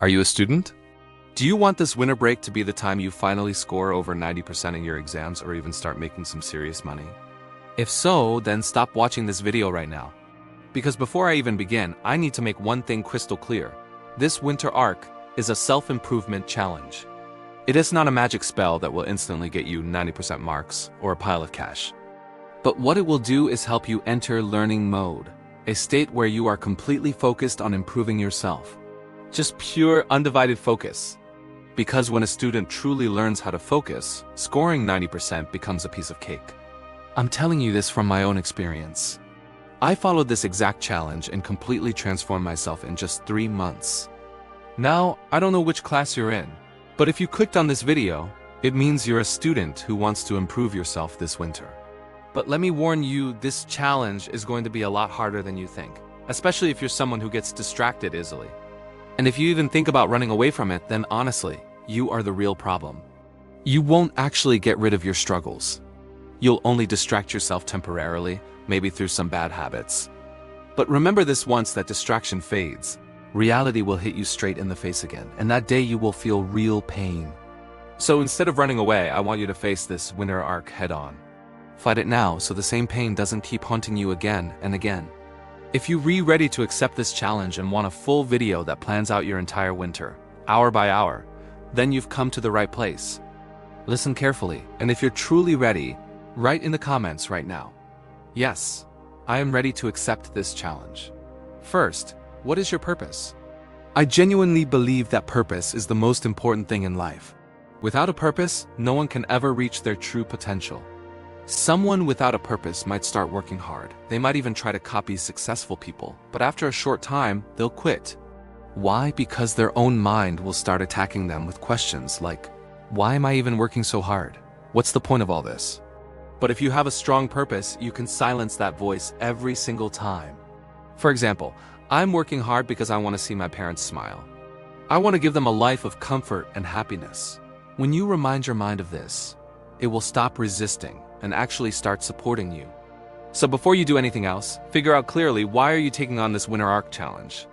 Are you a student? Do you want this winter break to be the time you finally score over 90% in your exams or even start making some serious money? If so, then stop watching this video right now. Because before I even begin, I need to make one thing crystal clear. This winter arc is a self-improvement challenge. It is not a magic spell that will instantly get you 90% marks or a pile of cash. But what it will do is help you enter learning mode, a state where you are completely focused on improving yourself. Just pure, undivided focus. Because when a student truly learns how to focus, scoring 90% becomes a piece of cake. I'm telling you this from my own experience. I followed this exact challenge and completely transformed myself in just 3 months. Now, I don't know which class you're in, but if you clicked on this video, it means you're a student who wants to improve yourself this winter. But let me warn you, this challenge is going to be a lot harder than you think, especially if you're someone who gets distracted easily. And if you even think about running away from it, then honestly, you are the real problem. You won't actually get rid of your struggles. You'll only distract yourself temporarily, maybe through some bad habits. But remember this: once that distraction fades, reality will hit you straight in the face again, and that day you will feel real pain. So instead of running away, I want you to face this winter arc head on. Fight it now so the same pain doesn't keep haunting you again and again. If you're ready to accept this challenge and want a full video that plans out your entire winter, hour by hour, then you've come to the right place. Listen carefully, and if you're truly ready, write in the comments right now. Yes, I am ready to accept this challenge. First, what is your purpose? I genuinely believe that purpose is the most important thing in life. Without a purpose, no one can ever reach their true potential. Someone without a purpose might start working hard. They might even try to copy successful people, but after a short time, they'll quit. Why? Because their own mind will start attacking them with questions like, why am I even working so hard? What's the point of all this? But if you have a strong purpose, you can silence that voice every single time. For example, I'm working hard because I want to see my parents smile. I want to give them a life of comfort and happiness. When you remind your mind of this, it will stop resisting and actually start supporting you. So before you do anything else, figure out clearly, why are you taking on this winter arc challenge?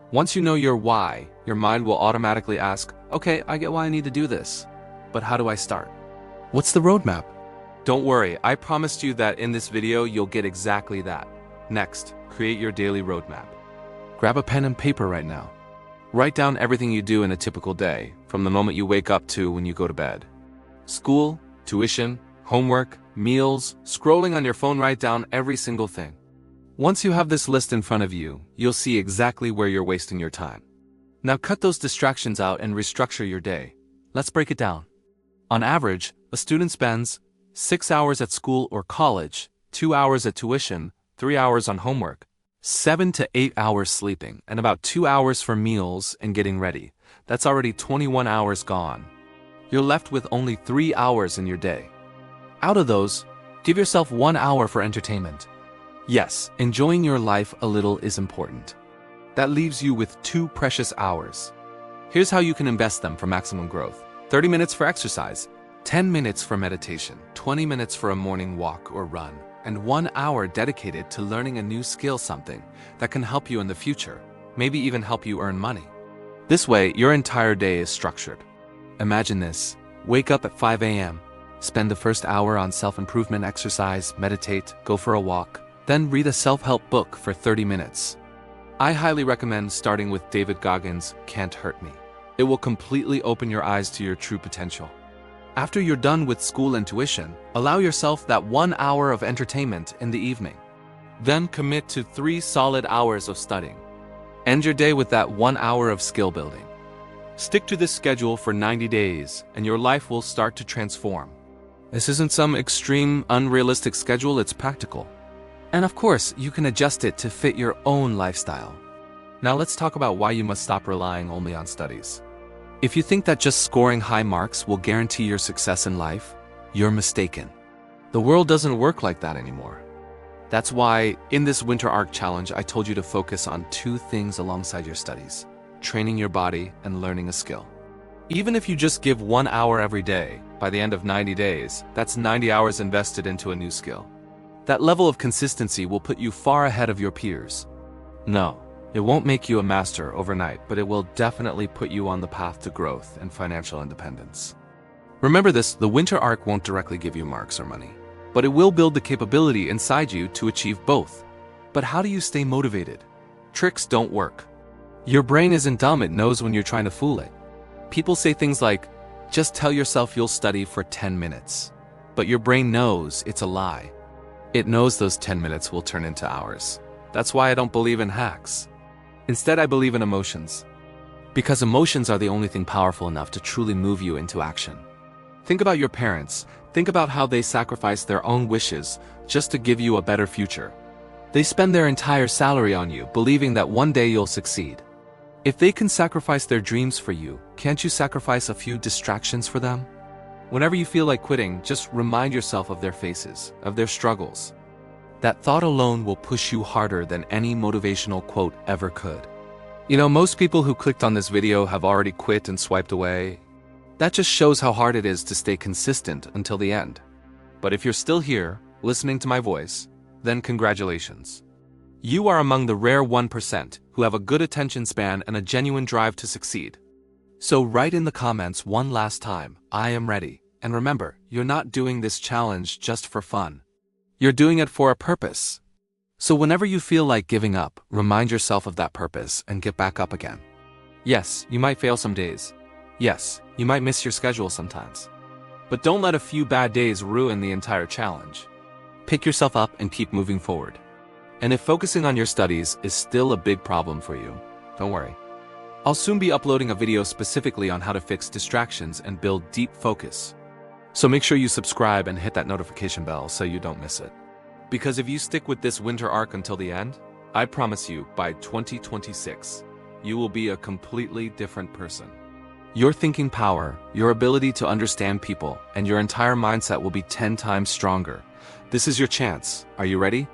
Once you know your why, your mind will automatically ask, okay, I get why I need to do this, but how do I start? What's the roadmap? Don't worry, I promised you that in this video you'll get exactly that. Next, create your daily roadmap. Grab a pen and paper right now. Write down everything you do in a typical day, from the moment you wake up to when you go to bed. School, tuition, homework, meals, scrolling on your phone. Write down every single thing. Once you have this list in front of you, you'll see exactly where you're wasting your time. Now cut those distractions out and restructure your day. Let's break it down. On average, a student spends 6 hours at school or college, 2 hours at tuition, 3 hours on homework, 7 to 8 hours sleeping, and about 2 hours for meals and getting ready. That's already 21 hours gone. You're left with only 3 hours in your day. Out of those, give yourself 1 hour for entertainment. Yes, enjoying your life a little is important. That leaves you with 2 precious hours. Here's how you can invest them for maximum growth. 30 minutes for exercise, 10 minutes for meditation, 20 minutes for a morning walk or run, and 1 hour dedicated to learning a new skill, something that can help you in the future, maybe even help you earn money. This way, your entire day is structured. Imagine this: wake up at 5 a.m., spend the first hour on self-improvement exercise, meditate, go for a walk, then read a self-help book for 30 minutes. I highly recommend starting with David Goggins' Can't Hurt Me. It will completely open your eyes to your true potential. After you're done with school and tuition, allow yourself that 1 hour of entertainment in the evening. Then commit to 3 solid hours of studying. End your day with that 1 hour of skill building. Stick to this schedule for 90 days, and your life will start to transform. This isn't some extreme, unrealistic schedule, it's practical. And of course, you can adjust it to fit your own lifestyle. Now let's talk about why you must stop relying only on studies. If you think that just scoring high marks will guarantee your success in life, you're mistaken. The world doesn't work like that anymore. That's why, in this winter arc challenge, I told you to focus on 2 things alongside your studies: training your body and learning a skill. Even if you just give 1 hour every day, by the end of 90 days, that's 90 hours invested into a new skill. That level of consistency will put you far ahead of your peers. No, It won't make you a master overnight, but it will definitely put you on the path to growth and financial independence. Remember this, the winter arc won't directly give you marks or money, but it will build the capability inside you to achieve both. But how do you stay motivated? Tricks don't work. Your brain isn't dumb, it knows when you're trying to fool it. People say things like, just tell yourself you'll study for 10 minutes. But your brain knows it's a lie. It knows those 10 minutes will turn into hours. That's why I don't believe in hacks. Instead, I believe in emotions. Because emotions are the only thing powerful enough to truly move you into action. Think about your parents. Think about how they sacrifice their own wishes just to give you a better future. They spend their entire salary on you, believing that one day you'll succeed. If they can sacrifice their dreams for you, can't you sacrifice a few distractions for them? Whenever you feel like quitting, just remind yourself of their faces, of their struggles. That thought alone will push you harder than any motivational quote ever could. You know, most people who clicked on this video have already quit and swiped away. That just shows how hard it is to stay consistent until the end. But if you're still here, listening to my voice, then congratulations. You are among the rare 1% who have a good attention span and a genuine drive to succeed. So write in the comments one last time, I am ready. And remember, you're not doing this challenge just for fun. You're doing it for a purpose. So whenever you feel like giving up, remind yourself of that purpose and get back up again. Yes, you might fail some days. Yes, you might miss your schedule sometimes. But don't let a few bad days ruin the entire challenge. Pick yourself up and keep moving forward. And if focusing on your studies is still a big problem for you, don't worry. I'll soon be uploading a video specifically on how to fix distractions and build deep focus. So make sure you subscribe and hit that notification bell so you don't miss it. Because if you stick with this winter arc until the end, I promise you, by 2026, you will be a completely different person. Your thinking power, your ability to understand people, and your entire mindset will be 10 times stronger. This is your chance. Are you ready?